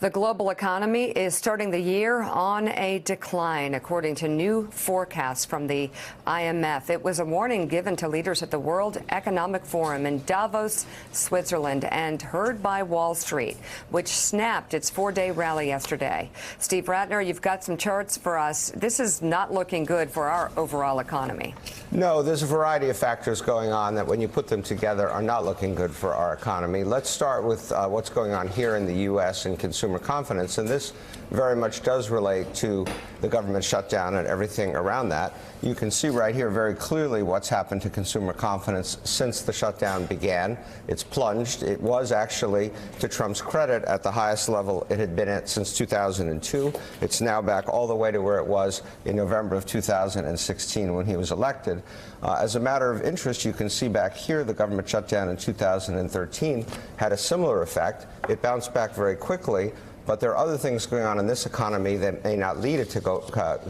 The global economy is starting the year on a decline, according to new forecasts from the IMF. It was a warning given to leaders at the World Economic Forum in Davos, Switzerland, and heard by Wall Street, which snapped its four-day rally yesterday. Steve Ratner, you've got some charts for us. This is not looking good for our overall economy. No, there's a variety of factors going on that, when you put them together, are not looking good for our economy. Let's start with what's going on here in the U.S. and consumer confidence, and this very much does relate to the government shutdown and everything around that. You can see right here very clearly what's happened to consumer confidence since the shutdown began. It's plunged. It was actually, to Trump's credit, at the highest level it had been at since 2002. It's now back all the way to where it was in November of 2016 when he was elected. As a matter of interest, you can see back here the government shutdown in 2013 had a similar effect. It bounced back very quickly. But there are other things going on in this economy that may not lead it to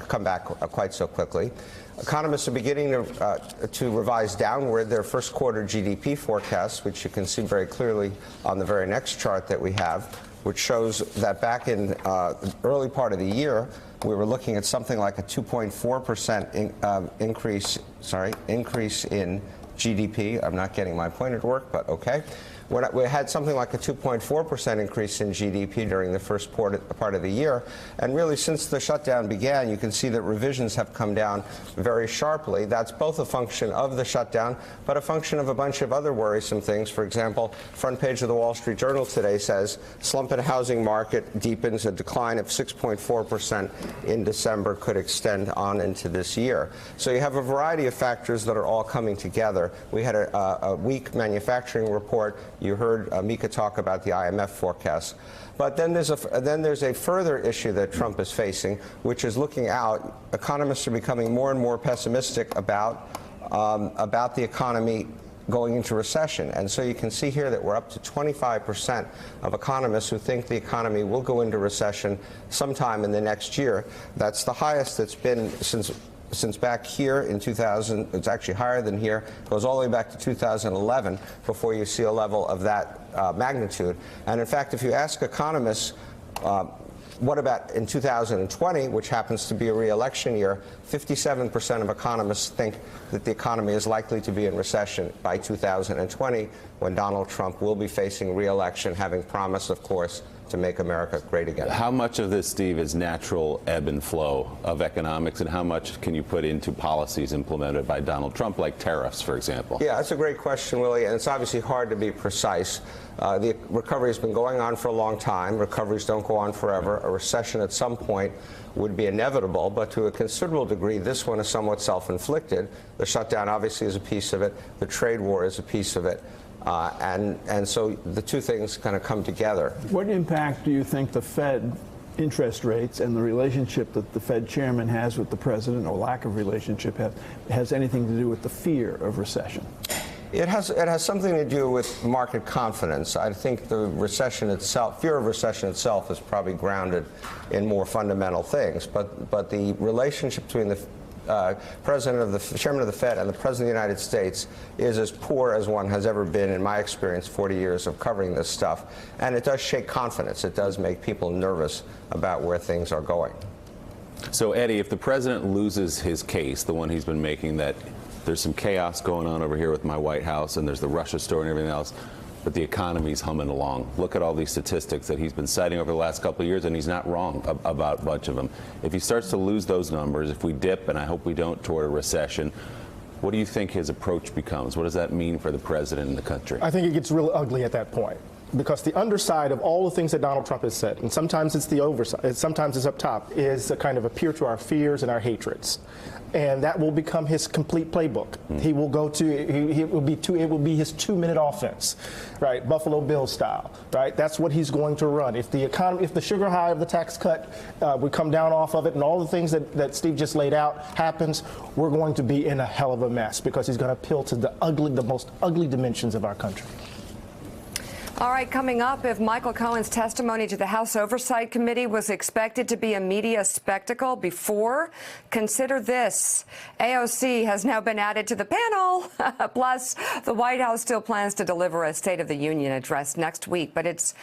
come back quite so quickly. Economists are beginning to revise downward their first quarter GDP forecasts, which you can see very clearly on the very next chart that we have, which shows that back in the early part of the year, we were looking at something like a 2.4% increase in GDP. I'm not getting my pointer to work, but okay. We had something like a 2.4% increase in GDP during the first part of the year. And really, since the shutdown began, you can see that revisions have come down very sharply. That's both a function of the shutdown, but a function of a bunch of other worrisome things. For example, front page of the Wall Street Journal today says, slump in housing market deepens. A decline of 6.4% in December could extend on into this year. So you have a variety of factors that are all coming together. We had a weak manufacturing report. You heard Mika talk about the IMF forecast. But then there's a further issue that Trump is facing, which is looking out. Economists are becoming more and more pessimistic about the economy going into recession. And so you can see here that we're up to 25% of economists who think the economy will go into recession sometime in the next year. That's the highest it's been since back here in 2000. It's actually higher than here. It goes all the way back to 2011 before you see a level of that magnitude. And in fact, if you ask economists, what about in 2020, which happens to be a re-election year, 57% of economists think that the economy is likely to be in recession by 2020, when Donald Trump will be facing re-election, having promised, of course, to make America great again. How much of this, Steve, is natural ebb and flow of economics, and how much can you put into policies implemented by Donald Trump, like tariffs, for example? Yeah, that's a great question, Willie, and it's obviously hard to be precise. The recovery has been going on for a long time. Recoveries don't go on forever. A recession at some point would be inevitable, but to a considerable degree, this one is somewhat self-inflicted. The shutdown obviously is a piece of it. The trade war is a piece of it. And so the two things kind of come together. What impact do you think the Fed interest rates and the relationship that the Fed chairman has with the president, or lack of relationship, has anything to do with the fear of recession? It has something to do with market confidence. I think the recession itself, fear of recession itself, is probably grounded in more fundamental things. But the relationship between the chairman of the Fed and the president of the United States is as poor as one has ever been in my experience, 40 years of covering this stuff. And it does shake confidence. It does make people nervous about where things are going. So, Eddie, if the president loses his case, the one he's been making, that there's some chaos going on over here with my White House, and there's the Russia story and everything else, but the economy's humming along. Look at all these statistics that he's been citing over the last couple of years, and he's not wrong about a bunch of them. If he starts to lose those numbers, if we dip, and I hope we don't, toward a recession, what do you think his approach becomes? What does that mean for the president and the country? I think it gets real ugly at that point, because the underside of all the things that Donald Trump has said, and sometimes it's the overside, sometimes it's up top, is a kind of appeal to our fears and our hatreds. And that will become his complete playbook. He will go to, it will be his 2-minute offense, right? Buffalo Bill style, right? That's what he's going to run. If the economy, if the sugar high of the tax cut would come down off of it, and all the things that Steve just laid out happens, we're going to be in a hell of a mess, because he's going to appeal to the most ugly dimensions of our country. All right, coming up, if Michael Cohen's testimony to the House Oversight Committee was expected to be a media spectacle before, consider this. AOC has now been added to the panel. Plus, the White House still plans to deliver a State of the Union address next week, but it's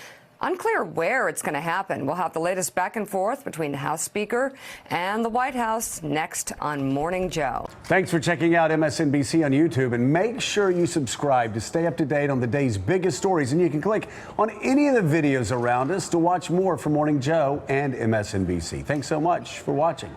Unclear where it's going to happen. We'll have the latest back and forth between the House Speaker and the White House next on Morning Joe. Thanks for checking out MSNBC on YouTube, and make sure you subscribe to stay up to date on the day's biggest stories. And you can click on any of the videos around us to watch more from Morning Joe and MSNBC. Thanks so much for watching.